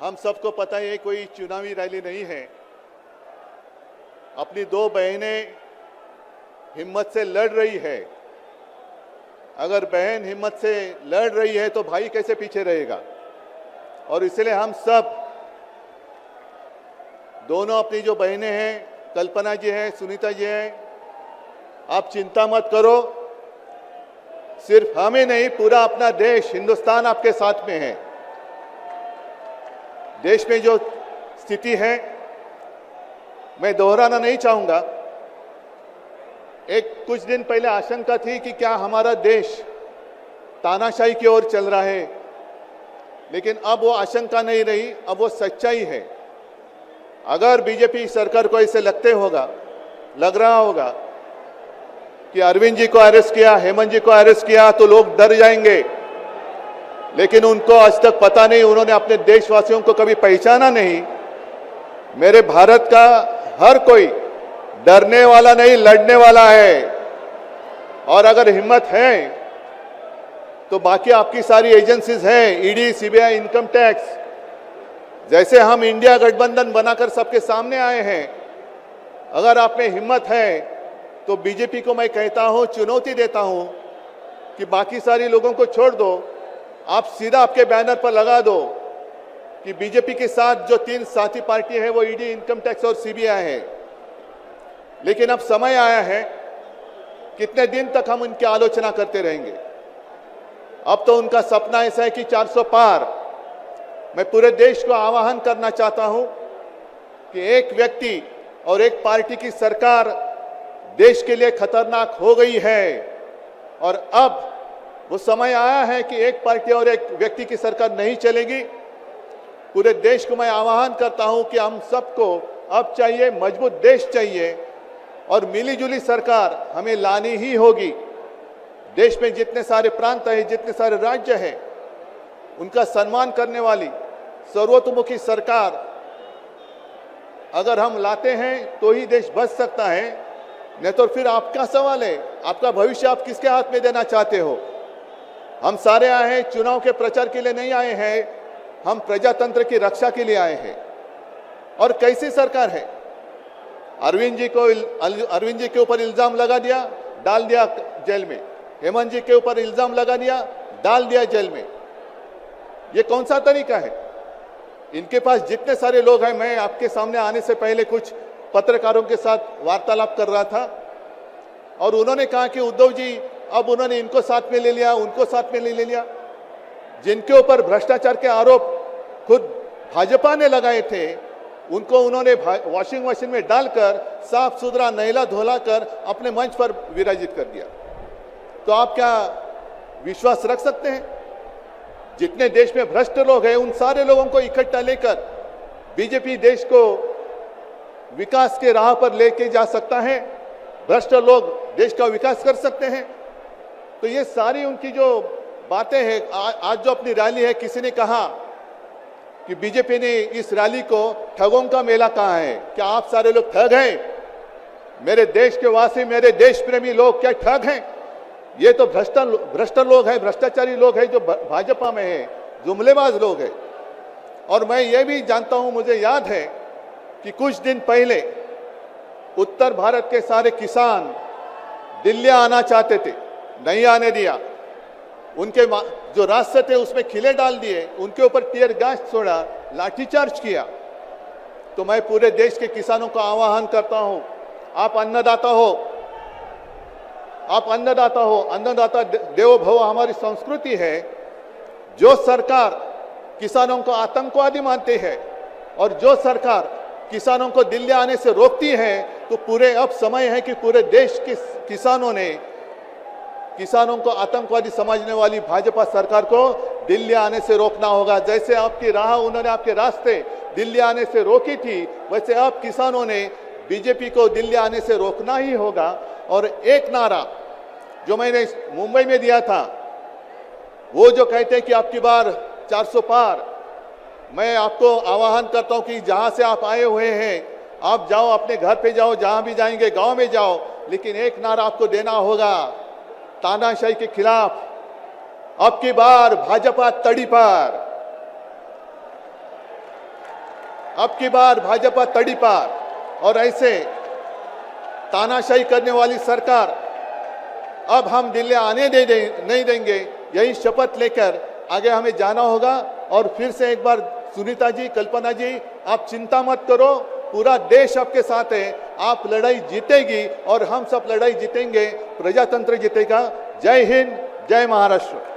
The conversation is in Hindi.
हम सबको पता है कोई चुनावी रैली नहीं है। अपनी दो बहनें हिम्मत से लड़ रही है। अगर बहन हिम्मत से लड़ रही है तो भाई कैसे पीछे रहेगा। और इसलिए हम सब दोनों अपनी जो बहनें हैं, कल्पना जी हैं, सुनीता जी हैं, आप चिंता मत करो। सिर्फ हमें नहीं, पूरा अपना देश हिंदुस्तान आपके साथ में है। देश में जो स्थिति है मैं दोहराना नहीं चाहूंगा। कुछ दिन पहले आशंका थी कि क्या हमारा देश तानाशाही की ओर चल रहा है, लेकिन अब वो आशंका नहीं रही, अब वो सच्चाई है। अगर बीजेपी सरकार को ऐसे लग रहा होगा कि अरविंद जी को अरेस्ट किया, हेमंत जी को अरेस्ट किया तो लोग डर जाएंगे, लेकिन उनको आज तक पता नहीं, उन्होंने अपने देशवासियों को कभी पहचाना नहीं। मेरे भारत का हर कोई डरने वाला नहीं, लड़ने वाला है। और अगर हिम्मत है तो बाकी आपकी सारी एजेंसीज हैं, ईडी, सीबीआई, इनकम टैक्स, जैसे हम इंडिया गठबंधन बनाकर सबके सामने आए हैं। अगर आप में हिम्मत है तो बीजेपी को मैं कहता हूं, चुनौती देता हूं कि बाकी सारी लोगों को छोड़ दो, आप सीधा आपके बैनर पर लगा दो कि बीजेपी के साथ जो 3 साथी पार्टी है वो ईडी, इनकम टैक्स और सीबीआई है। लेकिन अब समय आया है, कितने दिन तक हम उनकी आलोचना करते रहेंगे। अब तो उनका सपना ऐसा है कि 400 पार। मैं पूरे देश को आह्वान करना चाहता हूं कि एक व्यक्ति और एक पार्टी की सरकार देश के लिए खतरनाक हो गई है, और अब वो समय आया है कि एक पार्टी और एक व्यक्ति की सरकार नहीं चलेगी। पूरे देश को मैं आह्वान करता हूं कि हम सबको अब चाहिए, मजबूत देश चाहिए, और मिलीजुली सरकार हमें लानी ही होगी। देश में जितने सारे प्रांत हैं, जितने सारे राज्य हैं, उनका सम्मान करने वाली सर्वतोमुखी सरकार अगर हम लाते हैं तो ही देश बच सकता है। नहीं तो फिर आपका सवाल है, आपका भविष्य आप किसके हाथ में देना चाहते हो। हम सारे आए हैं चुनाव के प्रचार के लिए नहीं आए हैं, हम प्रजातंत्र की रक्षा के लिए आए हैं। और कैसी सरकार है। अरविंद जी के ऊपर इल्जाम लगा दिया, डाल दिया जेल में। हेमंत जी के ऊपर इल्जाम लगा दिया, डाल दिया जेल में। ये कौन सा तरीका है। इनके पास जितने सारे लोग हैं, मैं आपके सामने आने से पहले कुछ पत्रकारों के साथ वार्तालाप कर रहा था और उन्होंने कहा कि उद्धव जी अब उन्होंने इनको साथ में ले लिया, उनको साथ में ले लिया। जिनके ऊपर भ्रष्टाचार के आरोप खुद भाजपा ने लगाए थे, उनको उन्होंने वॉशिंग मशीन में डालकर साफ सुथरा नहला धोला कर अपने मंच पर विराजित कर दिया। तो आप क्या विश्वास रख सकते हैं। जितने देश में भ्रष्ट लोग हैं, उन सारे लोगों को इकट्ठा लेकर बीजेपी देश को विकास के राह पर लेके जा सकता है। भ्रष्ट लोग देश का विकास कर सकते हैं। तो ये सारी उनकी जो बातें हैं, आज जो अपनी रैली है, किसी ने कहा कि बीजेपी ने इस रैली को ठगों का मेला कहा है। क्या आप सारे लोग ठग हैं। मेरे देश के वासी, मेरे देश प्रेमी लोग क्या ठग हैं। ये तो भ्रष्ट लोग हैं, भ्रष्टाचारी लोग हैं जो भाजपा में हैं, जुमलेबाज लोग हैं। और मैं ये भी जानता हूं, मुझे याद है कि कुछ दिन पहले उत्तर भारत के सारे किसान दिल्ली आना चाहते थे, नहीं आने दिया। उनके जो रास्ते थे उसमें खिले डाल दिए, उनके ऊपर टीयर गैस छोड़ा, लाठीचार्ज किया। तो मैं पूरे देश के किसानों को आह्वान करता हूं, आप अन्नदाता हो, अन्नदाता देवो भव हमारी संस्कृति है। जो सरकार किसानों को आतंकवादी मानती है और जो सरकार किसानों को दिल्ली आने से रोकती है, तो अब समय है कि पूरे देश के किसानों को आतंकवादी समझने वाली भाजपा सरकार को दिल्ली आने से रोकना होगा। जैसे आपकी राह, उन्होंने आपके रास्ते दिल्ली आने से रोकी थी, वैसे अब किसानों ने बीजेपी को दिल्ली आने से रोकना ही होगा। और एक नारा जो मैंने मुंबई में दिया था, वो जो कहते हैं कि आपकी बार 400 पार, मैं आपको आह्वान करता हूं कि जहां से आप आए हुए हैं, आप जाओ, अपने घर पे जाओ, जहां भी जाएंगे, गांव में जाओ, लेकिन एक नारा आपको देना होगा तानाशाही के खिलाफ। अब की बार भाजपा तड़ी पर। अब की बार भाजपा तड़ीपार और ऐसे तानाशाही करने वाली सरकार अब हम दिल्ली आने नहीं देंगे। यही शपथ लेकर आगे हमें जाना होगा। और फिर से एक बार सुनीता जी, कल्पना जी, आप चिंता मत करो, पूरा देश आपके साथ है। आप लड़ाई जीतेगी और हम सब लड़ाई जीतेंगे, प्रजातंत्र जीतेगा। जय हिंद, जय महाराष्ट्र।